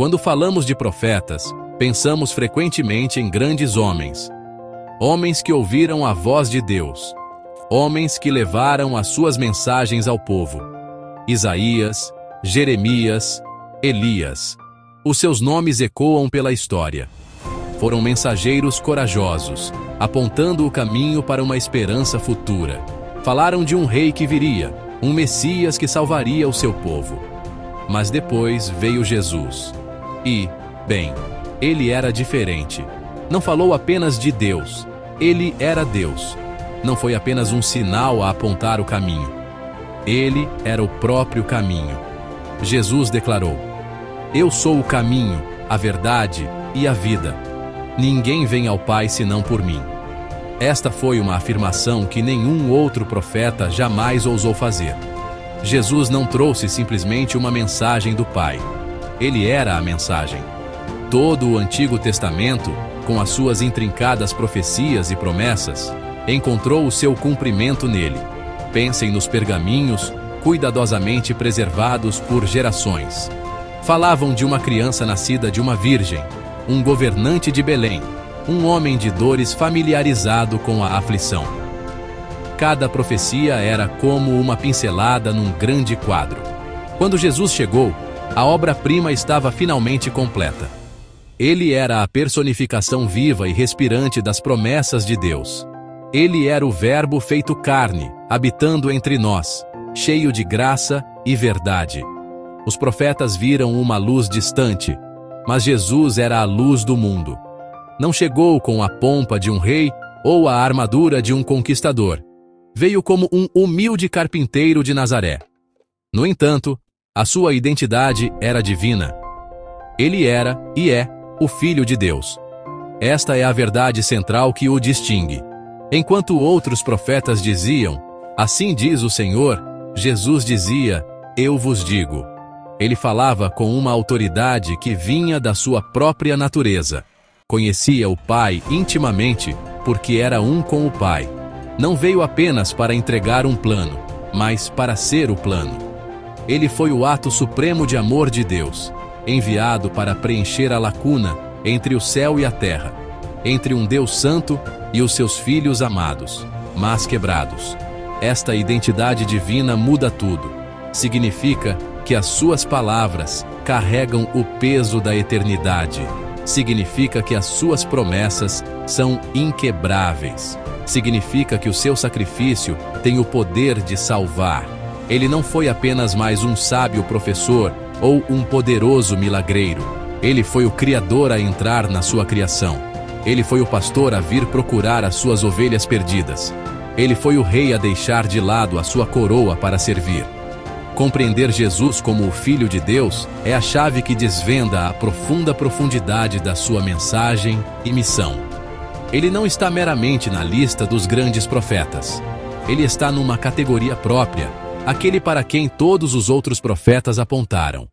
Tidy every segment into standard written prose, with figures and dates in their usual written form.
Quando falamos de profetas, pensamos frequentemente em grandes homens. Homens que ouviram a voz de Deus. Homens que levaram as suas mensagens ao povo. Isaías, Jeremias, Elias. Os seus nomes ecoam pela história. Foram mensageiros corajosos, apontando o caminho para uma esperança futura. Falaram de um rei que viria, um Messias que salvaria o seu povo. Mas depois veio Jesus. E, bem, ele era diferente. Não falou apenas de Deus. Ele era Deus. Não foi apenas um sinal a apontar o caminho. Ele era o próprio caminho. Jesus declarou: Eu sou o caminho, a verdade e a vida. Ninguém vem ao Pai senão por mim. Esta foi uma afirmação que nenhum outro profeta jamais ousou fazer. Jesus não trouxe simplesmente uma mensagem do Pai. Ele era a mensagem. Todo o Antigo Testamento, com as suas intrincadas profecias e promessas, encontrou o seu cumprimento nele. Pensem nos pergaminhos, cuidadosamente preservados por gerações. Falavam de uma criança nascida de uma virgem, um governante de Belém, um homem de dores familiarizado com a aflição. Cada profecia era como uma pincelada num grande quadro. Quando Jesus chegou, a obra-prima estava finalmente completa. Ele era a personificação viva e respirante das promessas de Deus. Ele era o Verbo feito carne, habitando entre nós, cheio de graça e verdade. Os profetas viram uma luz distante, mas Jesus era a luz do mundo. Não chegou com a pompa de um rei ou a armadura de um conquistador. Veio como um humilde carpinteiro de Nazaré. No entanto, a sua identidade era divina. Ele era e é o Filho de Deus. Esta é a verdade central que o distingue. Enquanto outros profetas diziam, assim diz o Senhor, Jesus dizia, eu vos digo. Ele falava com uma autoridade que vinha da sua própria natureza. Conhecia o Pai intimamente, porque era um com o Pai. Não veio apenas para entregar um plano, mas para ser o plano. Ele foi o ato supremo de amor de Deus, enviado para preencher a lacuna entre o céu e a terra, entre um Deus santo e os seus filhos amados, mas quebrados. Esta identidade divina muda tudo. Significa que as suas palavras carregam o peso da eternidade. Significa que as suas promessas são inquebráveis. Significa que o seu sacrifício tem o poder de salvar. Ele não foi apenas mais um sábio professor ou um poderoso milagreiro. Ele foi o Criador a entrar na sua criação. Ele foi o pastor a vir procurar as suas ovelhas perdidas. Ele foi o rei a deixar de lado a sua coroa para servir. Compreender Jesus como o Filho de Deus é a chave que desvenda a profunda profundidade da sua mensagem e missão. Ele não está meramente na lista dos grandes profetas. Ele está numa categoria própria, aquele para quem todos os outros profetas apontaram.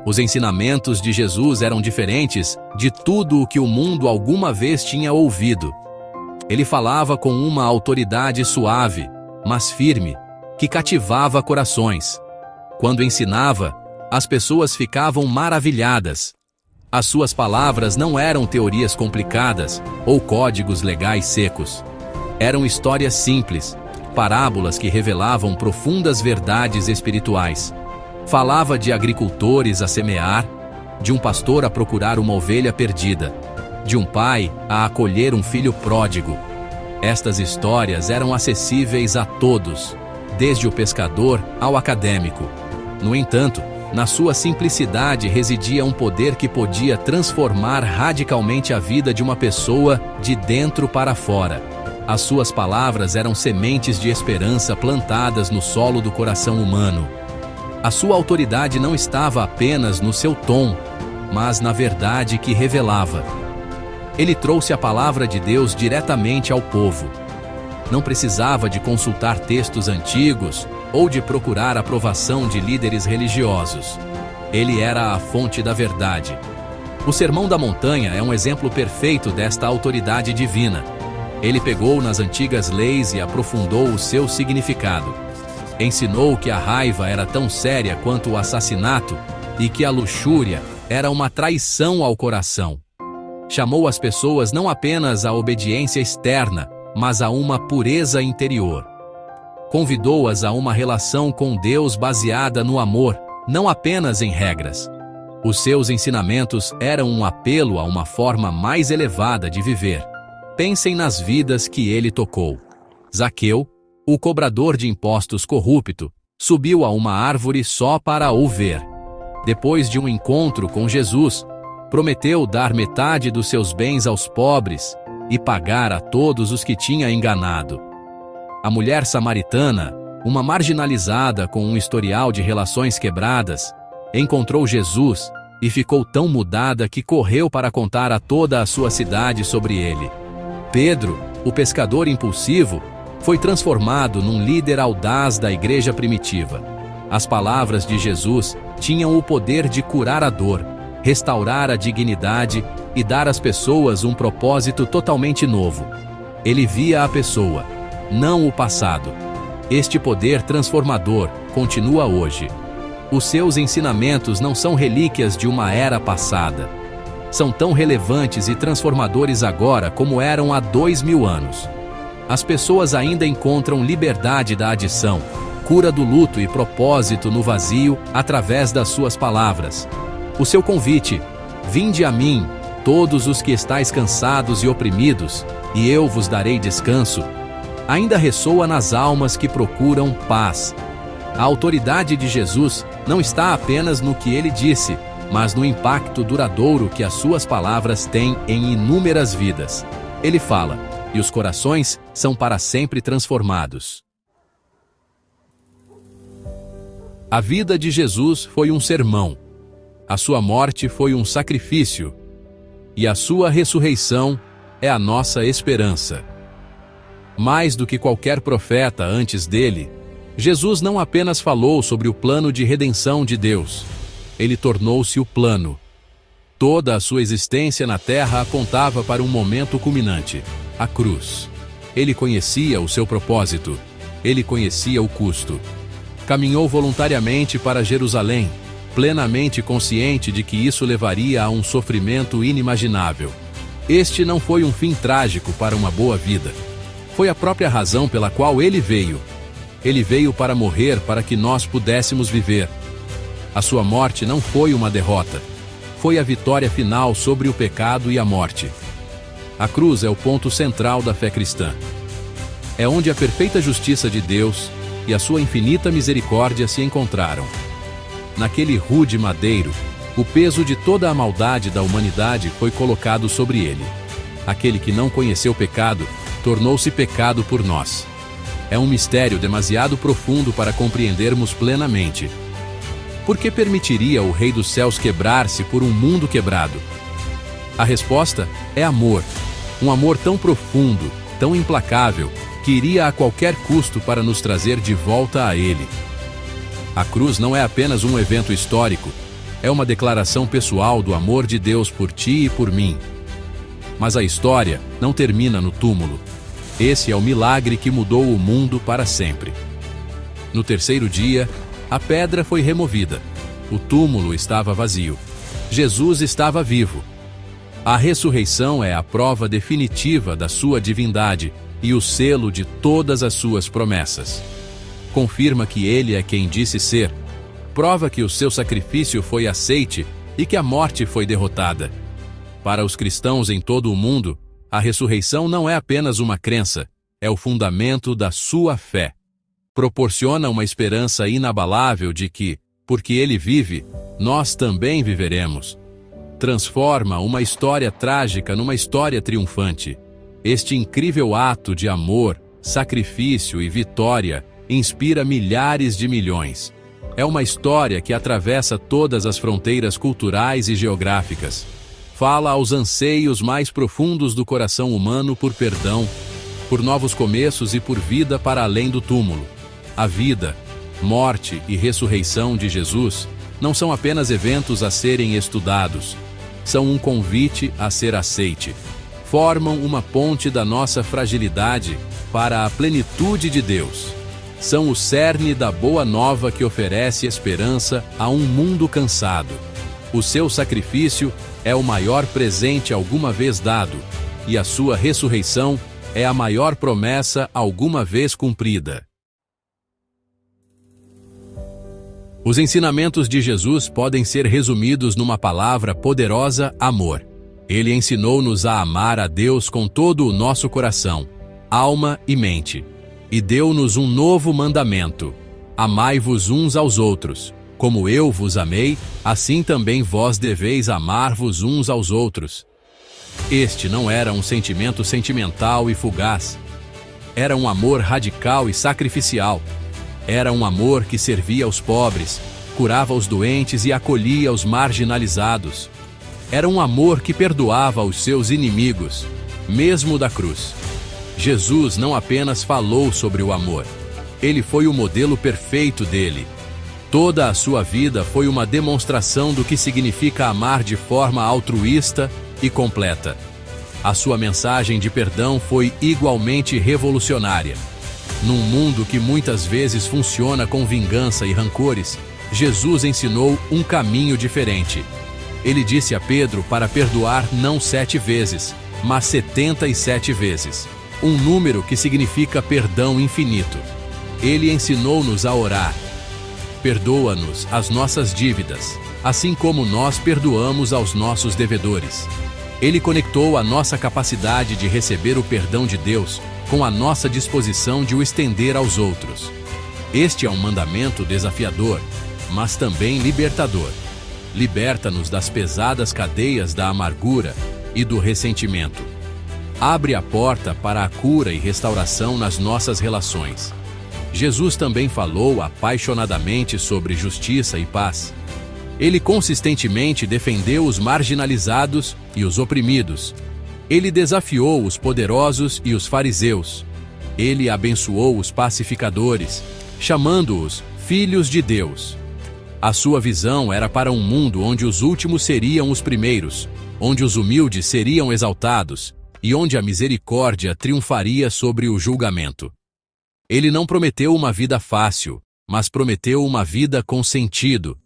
Os ensinamentos de Jesus eram diferentes de tudo o que o mundo alguma vez tinha ouvido. Ele falava com uma autoridade suave, mas firme, que cativava corações. Quando ensinava, as pessoas ficavam maravilhadas. As suas palavras não eram teorias complicadas ou códigos legais secos. Eram histórias simples, parábolas que revelavam profundas verdades espirituais. Falava de agricultores a semear, de um pastor a procurar uma ovelha perdida, de um pai a acolher um filho pródigo. Estas histórias eram acessíveis a todos, desde o pescador ao acadêmico. No entanto, na sua simplicidade residia um poder que podia transformar radicalmente a vida de uma pessoa de dentro para fora. As suas palavras eram sementes de esperança plantadas no solo do coração humano. A sua autoridade não estava apenas no seu tom, mas na verdade que revelava. Ele trouxe a palavra de Deus diretamente ao povo. Não precisava de consultar textos antigos ou de procurar aprovação de líderes religiosos. Ele era a fonte da verdade. O Sermão da Montanha é um exemplo perfeito desta autoridade divina. Ele pegou nas antigas leis e aprofundou o seu significado. Ensinou que a raiva era tão séria quanto o assassinato e que a luxúria era uma traição ao coração. Chamou as pessoas não apenas à obediência externa, mas a uma pureza interior. Convidou-as a uma relação com Deus baseada no amor, não apenas em regras. Os seus ensinamentos eram um apelo a uma forma mais elevada de viver. Pensem nas vidas que ele tocou. Zaqueu, o cobrador de impostos corrupto, subiu a uma árvore só para o ver. Depois de um encontro com Jesus, prometeu dar metade dos seus bens aos pobres e pagar a todos os que tinha enganado. A mulher samaritana, uma marginalizada com um historial de relações quebradas, encontrou Jesus e ficou tão mudada que correu para contar a toda a sua cidade sobre ele. Pedro, o pescador impulsivo, foi transformado num líder audaz da igreja primitiva. As palavras de Jesus tinham o poder de curar a dor, restaurar a dignidade e dar às pessoas um propósito totalmente novo. Ele via a pessoa, não o passado. Este poder transformador continua hoje. Os seus ensinamentos não são relíquias de uma era passada. São tão relevantes e transformadores agora como eram há 2000 anos. As pessoas ainda encontram liberdade da adição, cura do luto e propósito no vazio através das suas palavras. O seu convite, vinde a mim, todos os que estáis cansados e oprimidos, e eu vos darei descanso, ainda ressoa nas almas que procuram paz. A autoridade de Jesus não está apenas no que ele disse, mas no impacto duradouro que as suas palavras têm em inúmeras vidas. Ele fala, e os corações são para sempre transformados. A vida de Jesus foi um sermão. A sua morte foi um sacrifício. E a sua ressurreição é a nossa esperança. Mais do que qualquer profeta antes dele, Jesus não apenas falou sobre o plano de redenção de Deus. Ele tornou-se o plano. Toda a sua existência na terra apontava para um momento culminante, a cruz. Ele conhecia o seu propósito. Ele conhecia o custo. Caminhou voluntariamente para Jerusalém, plenamente consciente de que isso levaria a um sofrimento inimaginável. Este não foi um fim trágico para uma boa vida. Foi a própria razão pela qual ele veio. Ele veio para morrer para que nós pudéssemos viver. A sua morte não foi uma derrota. Foi a vitória final sobre o pecado e a morte. A cruz é o ponto central da fé cristã. É onde a perfeita justiça de Deus e a sua infinita misericórdia se encontraram. Naquele rude madeiro, o peso de toda a maldade da humanidade foi colocado sobre ele. Aquele que não conheceu pecado, tornou-se pecado por nós. É um mistério demasiado profundo para compreendermos plenamente. Por que permitiria o Rei dos Céus quebrar-se por um mundo quebrado? A resposta é amor. Um amor tão profundo, tão implacável, que iria a qualquer custo para nos trazer de volta a Ele. A cruz não é apenas um evento histórico, é uma declaração pessoal do amor de Deus por ti e por mim. Mas a história não termina no túmulo. Esse é o milagre que mudou o mundo para sempre. No terceiro dia, a pedra foi removida. O túmulo estava vazio. Jesus estava vivo. A ressurreição é a prova definitiva da sua divindade e o selo de todas as suas promessas. Confirma que ele é quem disse ser. Prova que o seu sacrifício foi aceite e que a morte foi derrotada. Para os cristãos em todo o mundo, a ressurreição não é apenas uma crença, é o fundamento da sua fé. Proporciona uma esperança inabalável de que, porque ele vive, nós também viveremos. Transforma uma história trágica numa história triunfante. Este incrível ato de amor, sacrifício e vitória inspira milhares de milhões. É uma história que atravessa todas as fronteiras culturais e geográficas. Fala aos anseios mais profundos do coração humano por perdão, por novos começos e por vida para além do túmulo. A vida, morte e ressurreição de Jesus não são apenas eventos a serem estudados, são um convite a ser aceite. Formam uma ponte da nossa fragilidade para a plenitude de Deus. são o cerne da boa nova que oferece esperança a um mundo cansado. O seu sacrifício é o maior presente alguma vez dado, e a sua ressurreição é a maior promessa alguma vez cumprida. Os ensinamentos de Jesus podem ser resumidos numa palavra poderosa: amor. Ele ensinou-nos a amar a Deus com todo o nosso coração, alma e mente. E deu-nos um novo mandamento: amai-vos uns aos outros. Como eu vos amei, assim também vós deveis amar-vos uns aos outros. Este não era um sentimento sentimental e fugaz. Era um amor radical e sacrificial. Era um amor que servia aos pobres, curava os doentes e acolhia os marginalizados. Era um amor que perdoava os seus inimigos, mesmo da cruz. Jesus não apenas falou sobre o amor, ele foi o modelo perfeito dele. Toda a sua vida foi uma demonstração do que significa amar de forma altruísta e completa. A sua mensagem de perdão foi igualmente revolucionária. Num mundo que muitas vezes funciona com vingança e rancores, Jesus ensinou um caminho diferente. Ele disse a Pedro para perdoar não 7 vezes, mas 77 vezes. Um número que significa perdão infinito. Ele ensinou-nos a orar: perdoa-nos as nossas dívidas, assim como nós perdoamos aos nossos devedores. Ele conectou a nossa capacidade de receber o perdão de Deus com a nossa disposição de o estender aos outros. Este é um mandamento desafiador, mas também libertador. Liberta-nos das pesadas cadeias da amargura e do ressentimento. Abre a porta para a cura e restauração nas nossas relações. Jesus também falou apaixonadamente sobre justiça e paz. Ele consistentemente defendeu os marginalizados e os oprimidos. Ele desafiou os poderosos e os fariseus. Ele abençoou os pacificadores, chamando-os filhos de Deus. A sua visão era para um mundo onde os últimos seriam os primeiros, onde os humildes seriam exaltados e onde a misericórdia triunfaria sobre o julgamento. Ele não prometeu uma vida fácil, mas prometeu uma vida com sentido.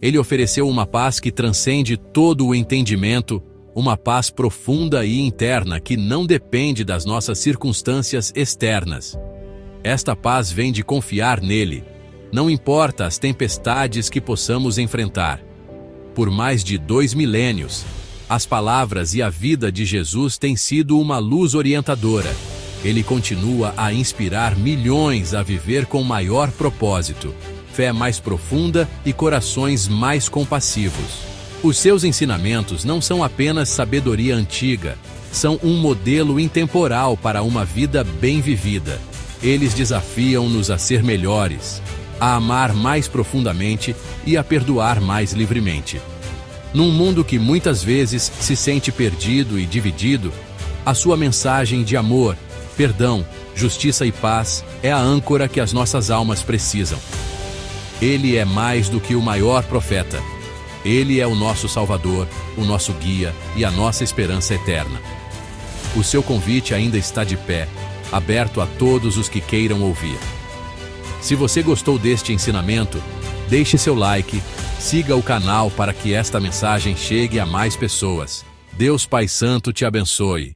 Ele ofereceu uma paz que transcende todo o entendimento, uma paz profunda e interna que não depende das nossas circunstâncias externas. Esta paz vem de confiar nele, não importa as tempestades que possamos enfrentar. Por mais de 2 milênios, as palavras e a vida de Jesus têm sido uma luz orientadora. Ele continua a inspirar milhões a viver com maior propósito, fé mais profunda e corações mais compassivos. Os seus ensinamentos não são apenas sabedoria antiga, são um modelo intemporal para uma vida bem vivida. Eles desafiam-nos a ser melhores, a amar mais profundamente e a perdoar mais livremente. Num mundo que muitas vezes se sente perdido e dividido, a sua mensagem de amor, perdão, justiça e paz é a âncora que as nossas almas precisam. Ele é mais do que o maior profeta. Ele é o nosso Salvador, o nosso guia e a nossa esperança eterna. O seu convite ainda está de pé, aberto a todos os que queiram ouvir. Se você gostou deste ensinamento, deixe seu like, siga o canal para que esta mensagem chegue a mais pessoas. Deus Pai Santo te abençoe.